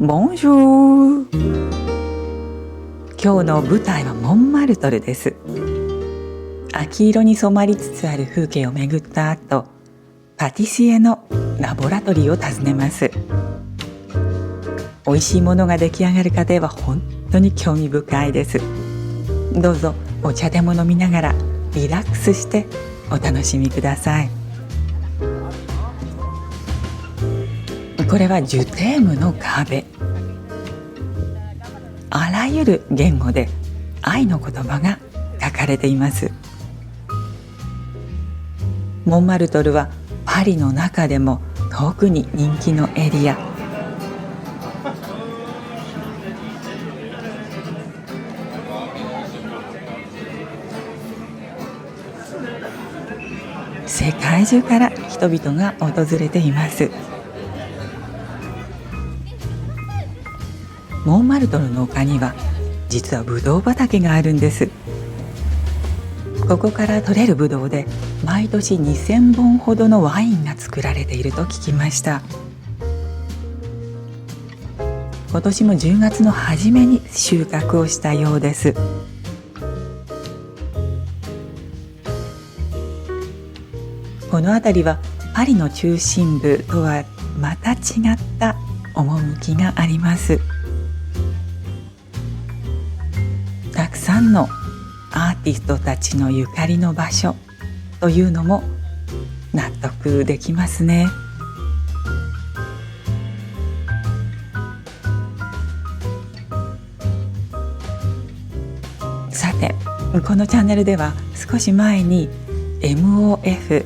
ボンジュー。今日の舞台はモンマルトルです。秋色に染まりつつある風景を巡った後、パティシエのラボラトリーを訪ねます。美味しいものが出来上がる過程は本当に興味深いです。どうぞお茶でも飲みながらリラックスしてお楽しみください。これはジュテームの壁。あらゆる言語で愛の言葉が書かれています。モンマルトルはパリの中でも特に人気のエリア。世界中から人々が訪れています。モンマルトルの丘には実はブドウ畑があるんです。ここから取れるブドウで毎年2000本ほどのワインが作られていると聞きました。今年も10月の初めに収穫をしたようです。この辺りはパリの中心部とはまた違った趣があります。たくさんのアーティストたちのゆかりの場所というのも納得できますね。さて、このチャンネルでは少し前に MOF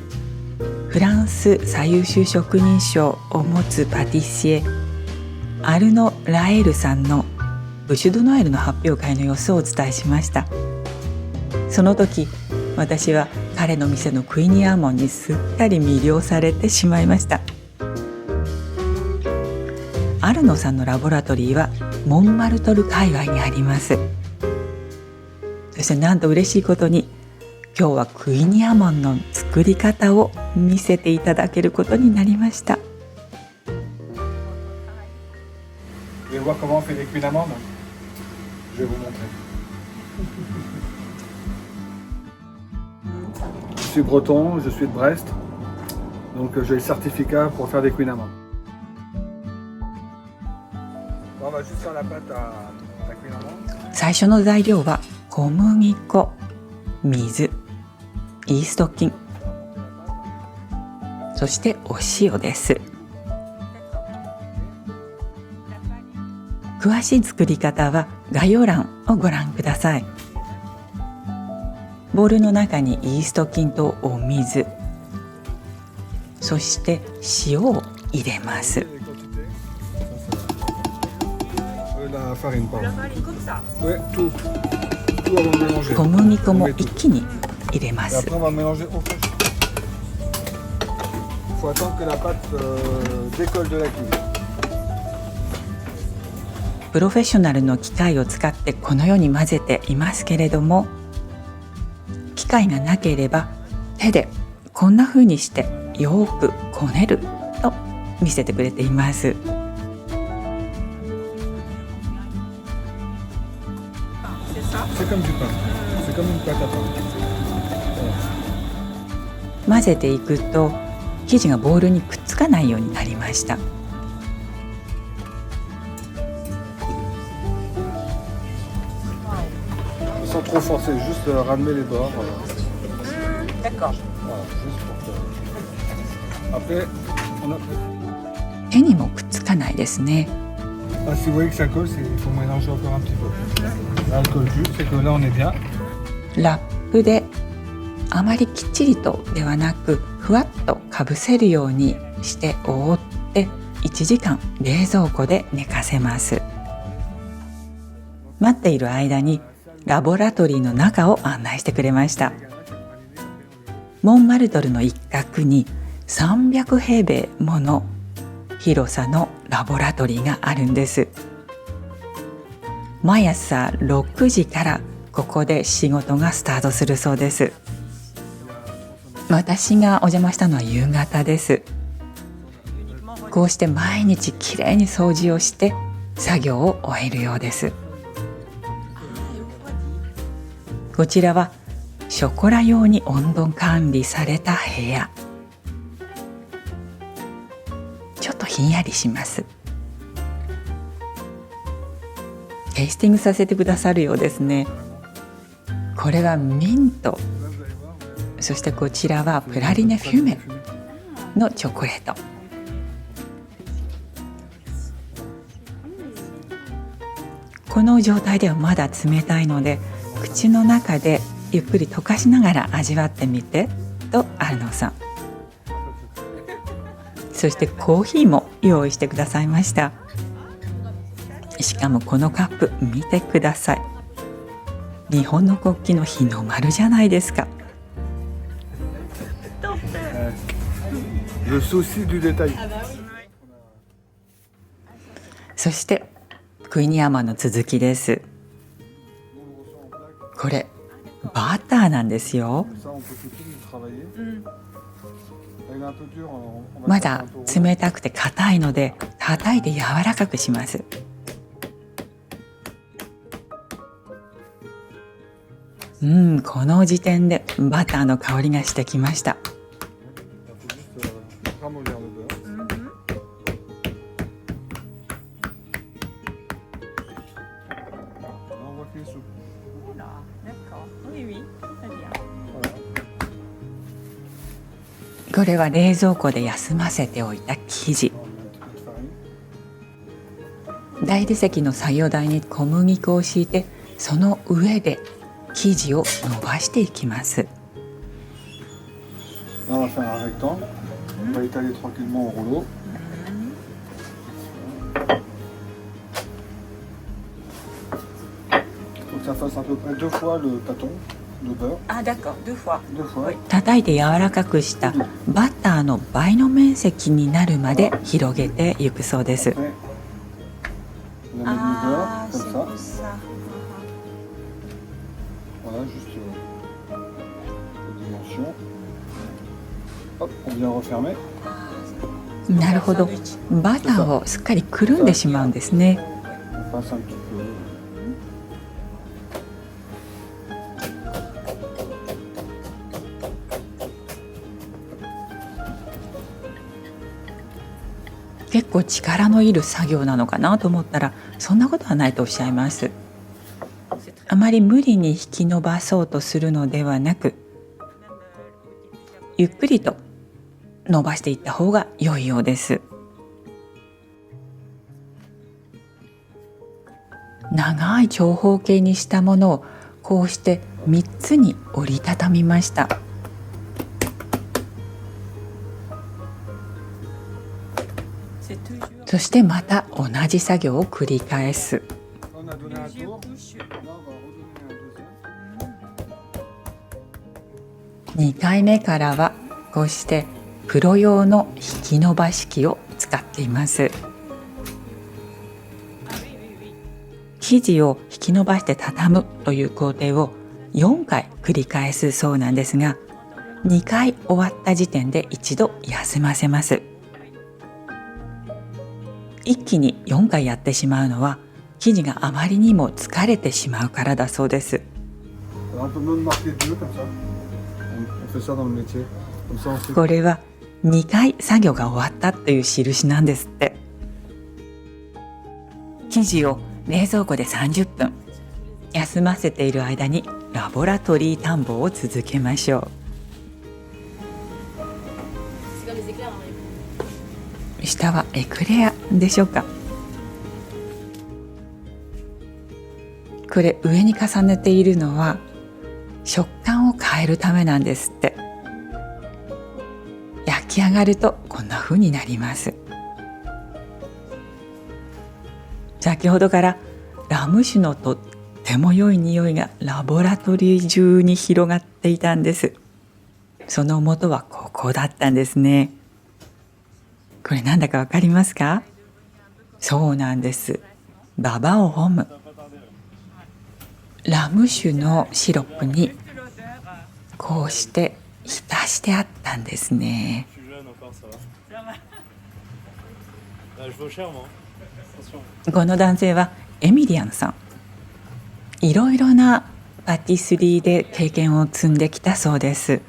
フランス最優秀職人賞を持つパティシエアルノ・ラエールさんのブシュ・ド・ノエルの発表会の様子をお伝えしました。その時私は彼の店のクイニーアーモンにすっかり魅了されてしまいました。アルノさんのラボラトリーはモンマルトル界隈にあります。そしてなんと嬉しいことに今日はクイニーアーモンの作り方を見せていただけることになりました。Je vais vous montrer. Je suis breton, je suis de Brest, donc j'ai le certificat pour faire des Queen Amand. On va juste faire la pâte à Queen Amand. 最初の材料は小麦粉、水、イースト菌、そしてお塩です。詳しい作り方は概要欄をご覧ください。ボウルの中にイースト菌とお水、そして塩を入れます。小麦粉も一気に入れます。プロフェッショナルの機械を使ってこのように混ぜていますけれども、機械がなければ手でこんな風にしてよくこねると見せてくれています。混ぜていくと生地がボウルにくっつかないようになりました。Sans trop forcer, juste ramener les bords. D'accord. Voilà, juste pour que... Après, on a... 手にもくっつかないですね。Ah, si vous voyez que ça colle, il faut mélanger encore un petit peu. Là, elle colle plus, c'est que là on est bien. ラップであまりきっちりとではなくふわっとかぶせるようにして覆って1時間冷蔵庫で寝かせます。待っている間にラボラトリーの中を案内してくれました。モンマルトルの一角に300平米もの広さのラボラトリーがあるんです。毎朝6時からここで仕事がスタートするそうです。私がお邪魔したのは夕方です。こうして毎日きれいに掃除をして作業を終えるようです。こちらはショコラ用に温度管理された部屋。ちょっとひんやりします。テイスティングさせてくださるようですね。これはミント、そしてこちらはプラリネフュメのチョコレート。この状態ではまだ冷たいので、口の中でゆっくり溶かしながら味わってみてとアルノさん。そしてコーヒーも用意してくださいました。しかもこのカップ見てください。日本の国旗の日の丸じゃないですか。Le souci du détail. そしてクイニアマンの続きです。これバターなんですよ。まだ冷たくて硬いので叩いて柔らかくします。この時点でバターの香りがしてきました。これは冷蔵庫で休ませておいた生地。大理石の作業台に小麦粉を敷いて、その上で生地を伸ばしていきます。叩いて柔らかくしたバターの倍の面積になるまで広げていくそうです。なるほど、バターをすっかりくるんでしまうんですね。結構力のいる作業なのかなと思ったら、そんなことはないとおっしゃいます。あまり無理に引き伸ばそうとするのではなく、ゆっくりと伸ばしていった方が良いようです。長い長方形にしたものをこうして3つに折りたたみました。そしてまた同じ作業を繰り返す。2回目からはこうしてプロ用の引き伸ばし器を使っています。生地を引き伸ばして畳むという工程を4回繰り返すそうなんですが、2回終わった時点で一度休ませます。一気に4回やってしまうのは生地があまりにも疲れてしまうからだそうです。これは2回作業が終わったという印なんですって。生地を冷蔵庫で30分休ませている間にラボラトリー探訪を続けましょう。下はエクレアでしょうか。これ上に重ねているのは食感を変えるためなんですって。焼き上がるとこんな風になります。先ほどからラム酒のとっても良い匂いがラボラトリー中に広がっていたんです。その元はここだったんですね。これなんだかわかりますか？そうなんです。ババオホム。ラム酒のシロップにこうして浸してあったんですね。 Je suis jeune encore, ça va. Je vais au cher, moi. Attention. この男性はエミリアンさん。いろいろなパティスリーで経験を積んできたそうです。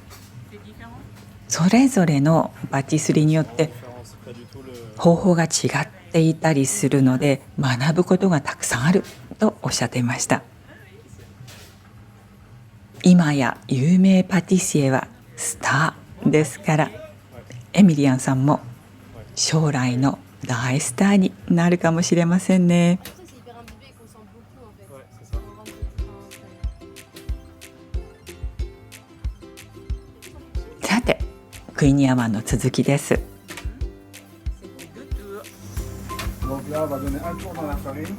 それぞれのパティスリーによって Différence, c'est pas du tout le. 方法が違っていたりするので学ぶことがたくさんあるとおっしゃっていました。今や有名パティシエはスターですから、エミリアンさんも将来の大スターになるかもしれませんね。 C'est hyper imbibé et qu'on sent beaucoup en fait. Ouais, c'est ça. On rentre dedans. さて、クイニアマンの続きです。 Donc là, on va donner un tour dans la farine.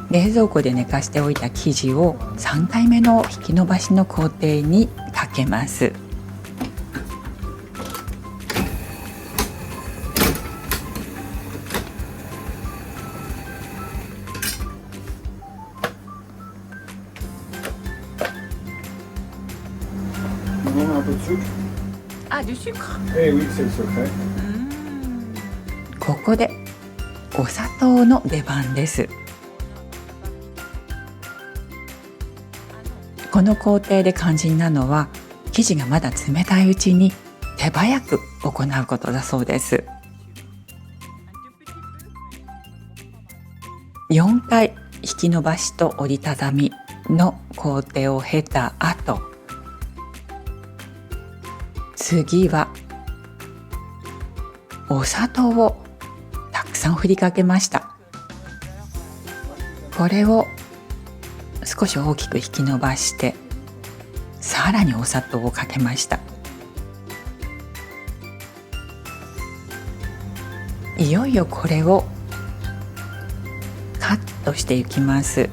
冷蔵庫で寝かしておいた生地を3回目の引き伸ばしの工程にかけます。 On met un peu de sucre. Ah, du sucre. Eh oui, c'est le secret. ここでお砂糖の出番です。この工程で肝心なのは生地がまだ冷たいうちに手早く行うことだそうです。4回引き伸ばしと折りたたみの工程を経た後、次はお砂糖をたくさん振りかけました。これを少し大きく引き伸ばしてさらにお砂糖をかけました。いよいよこれをカットしていきます。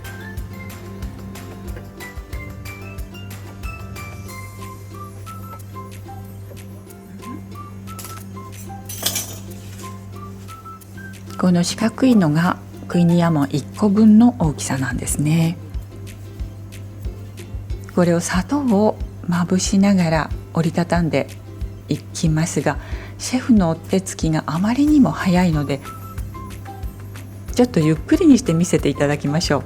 この四角いのがクイニーアマン1個分の大きさなんですね。これを砂糖をまぶしながら折りたたんでいきますが、シェフの手つきがあまりにも早いのでちょっとゆっくりにして見せていただきましょう。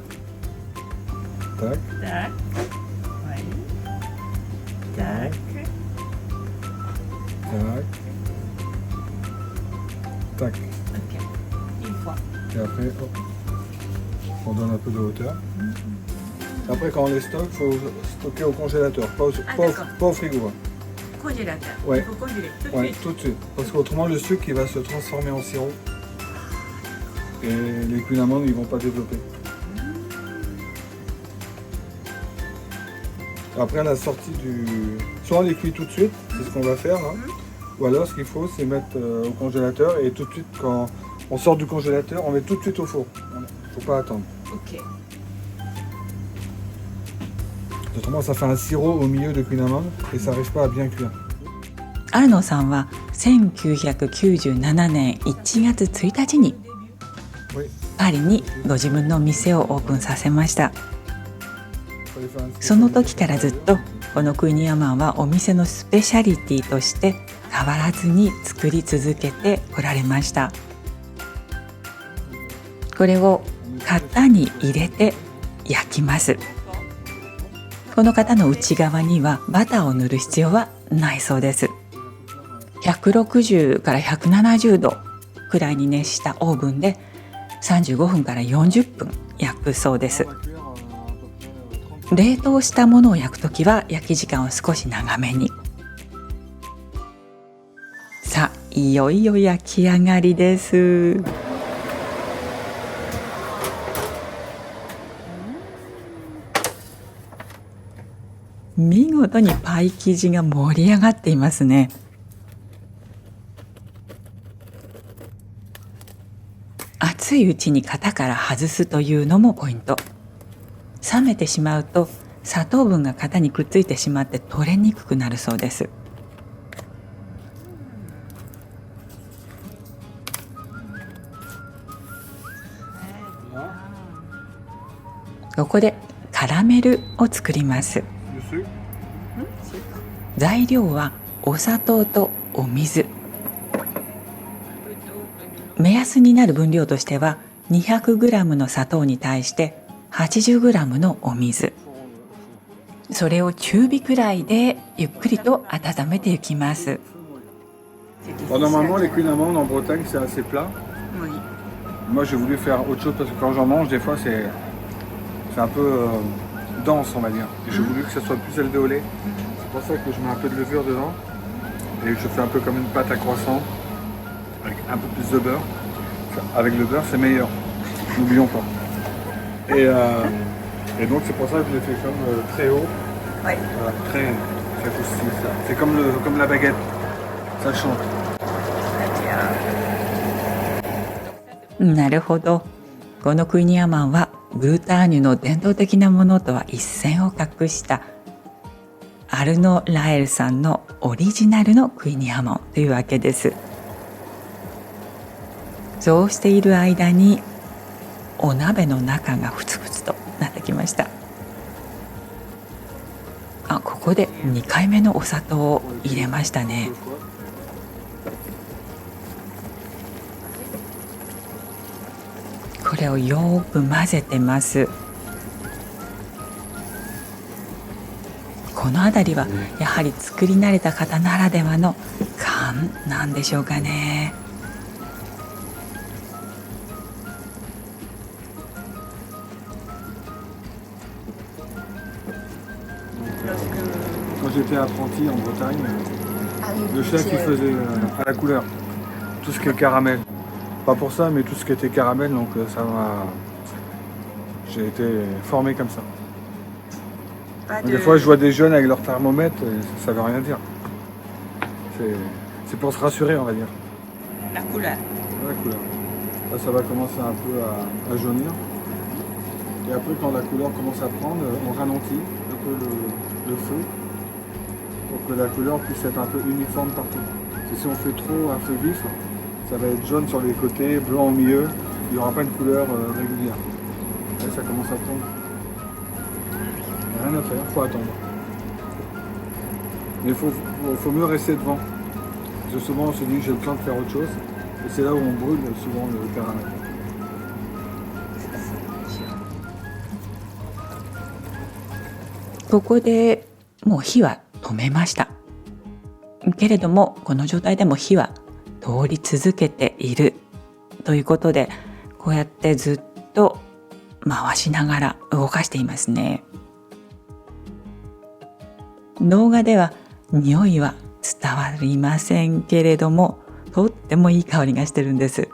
Tac, Tac. Oui. Tac. tac, tac. OK. Une fois. Et après, hop, on donne un peu de hauteur. Après, quand on les stocke, il faut stocker au congélateur, pas d'accord. pas au frigo. Hein. Congélateur. Ouais. Il faut congeler tout de Ouais, suite. tout de suite. Parce qu'autrement, le sucre il va se transformer en sirop. Et les cuits d'amandes, ils vont pas développer. Après, à la sortie du... Soit on les cuit tout de suite, c'est ce qu'on va faire là. Ou alors, ce qu'il faut, c'est mettre au congélateur et tout de suite, quand on sort du congélateur, on met tout de suite au four. Voilà. Faut pas attendre. OK. Autrement, ça fait un sirop au milieu de cuits d'amandes et ça n'arrive pas à bien cuire. アルノさんは1997年1月1日に Oui. パリにご自分の店をオープンさせました。 Fallait faire un その時からずっとこのクイニーアマンはお店のスペシャリティとして変わらずに作り続けてこられました。これを型に入れて焼きます。この型の内側にはバターを塗る必要はないそうです。160から170度くらいに熱したオーブンで35分から40分焼くそうです。 冷凍したものを焼くときは焼き時間を少し長めに。さあ、いよいよ焼き上がりです。見事にパイ生地が盛り上がっていますね。熱いうちに型から外すというのもポイント。冷めてしまうと砂糖分が型にくっついてしまって取れにくくなるそうです。ここでカラメルを作ります。 Du sucre. 材料はお砂糖とお水。目安になる分量としては 200g の砂糖に対して 80g のお水。それを中火くらいでゆっくりと温めていきます。Bon, normalement, les cuits d'amandes en Bretagne, c'est assez plat. Moi, j'ai voulu faire autre chose parce que quand j'en mange, des fois, c'est un peu dense, on va dire. Et j'ai voulu que ça soit plus élevé au lait. C'est pour ça que je mets un peu de levure dedans. Et je fais un peu comme une pâte à croissant, avec un peu plus de beurre. Avec le beurre, c'est meilleur. N'oublions pas. Et donc, c'est pour ça que je l'ai fait comme très haut. Voilà, très croustillant, ça. C'est comme la baguette. Ça chante. なるほど。このクイニアマンはブルターニュの伝統的なものとは一線を画したアルノ・ラエルさんのオリジナルのクイニアマンというわけです。そうしている間にお鍋の中がふつふつとなってきました。ここで2回目のお砂糖を入れましたね。これをよく混ぜてます。この辺りはやはり作り慣れた方ならではの勘なんでしょうかね。Quand j'étais apprenti en Bretagne, le chef il faisait à la couleur tout ce qui est caramel. Pas pour ça, mais tout ce qui était caramel, donc ça m'a. J'ai été formé comme ça. Des fois, je vois des jeunes avec leur thermomètre, et ça veut rien dire. C'est pour se rassurer, on va dire. La couleur. La couleur. Là, ça va commencer un peu à jaunir. Et après, quand la couleur commence à prendre, on ralentit un peu le feu pour que la couleur puisse être un peu uniforme partout. Si on fait trop un feu vif, ça va être jaune sur les côtés, blanc au milieu, il n'y aura pas une couleur régulière. Là, ça commence à prendre. Rien à faire, il faut attendre. Mais il faut mieux rester devant. Parce que souvent on se dit j'ai le temps de faire autre chose. Et c'est là où on brûle souvent le caramel. ここでもう火は止めました。けれどもこの状態でも火は通り続けているということで、こうやってずっと回しながら動かしていますね。動画では匂いは伝わりませんけれども、とってもいい香りがしてるんです。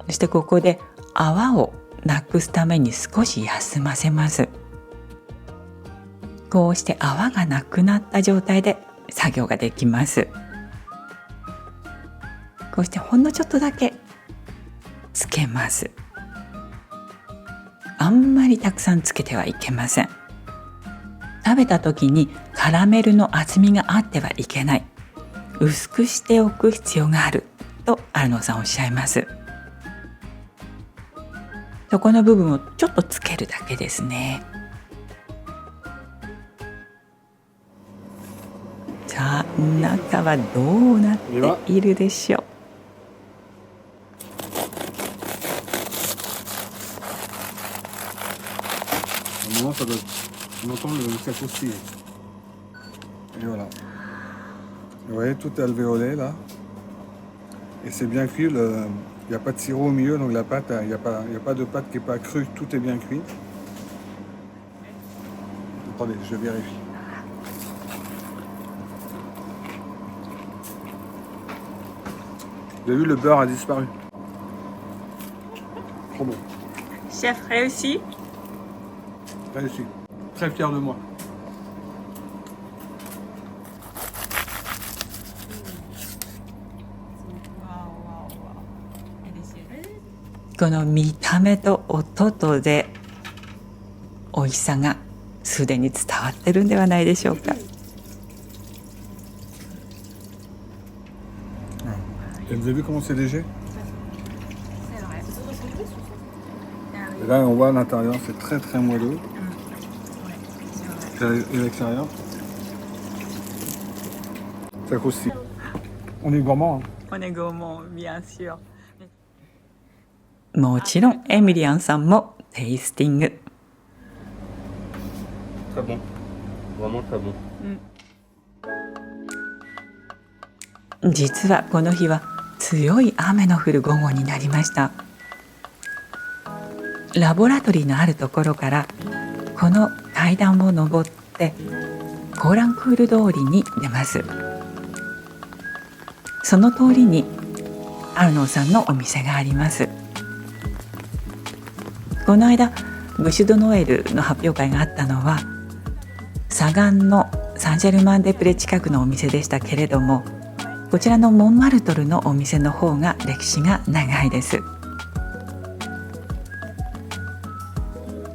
そしてここで泡をなくすために少し休ませます。こうして泡がなくなった状態で作業ができます。こうしてほんのちょっとだけつけます。あんまりたくさんつけてはいけません。食べた時にカラメルの厚みがあってはいけない。薄くしておく必要があるとアルノさんおっしゃいます。そこの部分をちょっとつけるだけですね。さあ、中はどうなっているでしょう。À un moment, on entend ça croustille. Et voilà. Vous voyez, tout est alvéolé là. Et c'est bien cuit. Il n'y a pas de sirop au milieu, donc la pâte, il n'y a pas de pâte qui n'est pas crue. Tout est bien cuit. Attendez, je vérifie. Vous avez vu, le beurre a disparu. Trop bon. Chef réussi? Réussi. Très fier de moi. この見た目と音とで美味しさがすでに伝わってるんではないでしょうか。Et vous avez vu comment c'est léger? Et là on voit à l'intérieur c'est très très moelleux. Et l'extérieur. Ça croustille. On est gourmand. Hein. On est gourmand, bien sûr.もちろんエミリアンさんもテイスティング。 Très bon. Vraiment très bon. 実はこの日は強い雨の降る午後になりました。ラボラトリーのあるところからこの階段を上ってコーランクール通りに出ます。その通りにアルノーさんのお店があります。この間ブシュ・ド・ノエルの発表会があったのはサガンのサンジェルマン・デ・プレ近くのお店でしたけれども、こちらのモンマルトルのお店の方が歴史が長いです。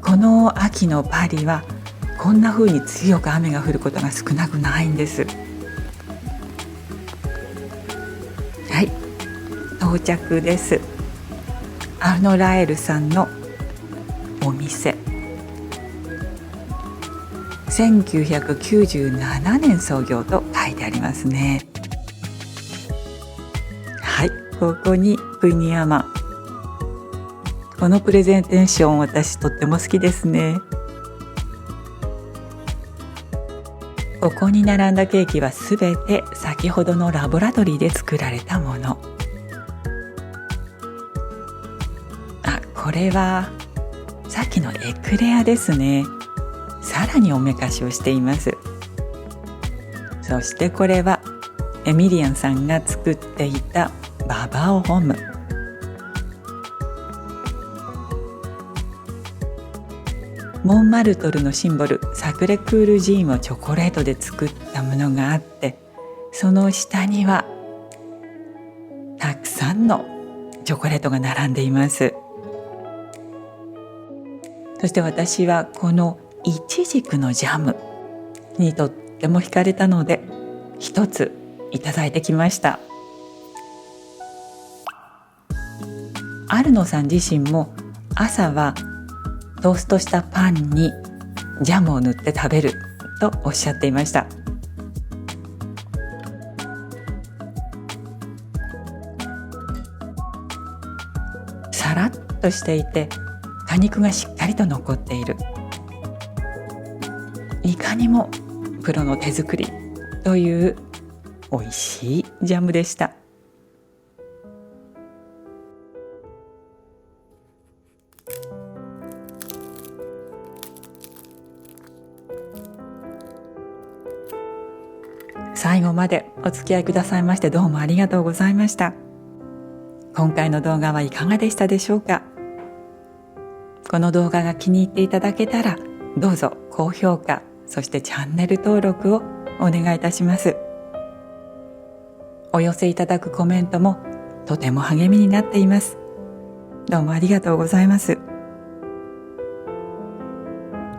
この秋のパリはこんな風に強く雨が降ることが少なくないんです。はい、到着です。アルノ・ラエルさんのお店、1997年創業と書いてありますね。はい、ここにプニアマン。このプレゼンテーション私とっても好きですね。ここに並んだケーキはすべて先ほどのラボラトリーで作られたもの。あ、これはさっきのエクレアですね。さらにおめかしをしています。そしてこれはエミリアンさんが作っていたババオホム。モンマルトルのシンボルサクレクールジーンをチョコレートで作ったものがあって、その下にはたくさんのチョコレートが並んでいます。そして私はこのイチジクのジャムにとっても惹かれたので一ついただいてきました。アルノさん自身も朝はトーストしたパンにジャムを塗って食べるとおっしゃっていました。さらっとしていて果肉がしっかりと残っている。いかにもプロの手作りという美味しいジャムでした。最後までお付き合いくださいましてどうもありがとうございました。今回の動画はいかがでしたでしょうか。この動画が気に入っていただけたらどうぞ高評価、そしてチャンネル登録をお願いいたします。お寄せいただくコメントもとても励みになっています。どうもありがとうございます。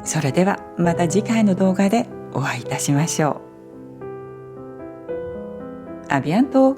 それではまた次回の動画でお会いいたしましょう。アビアント。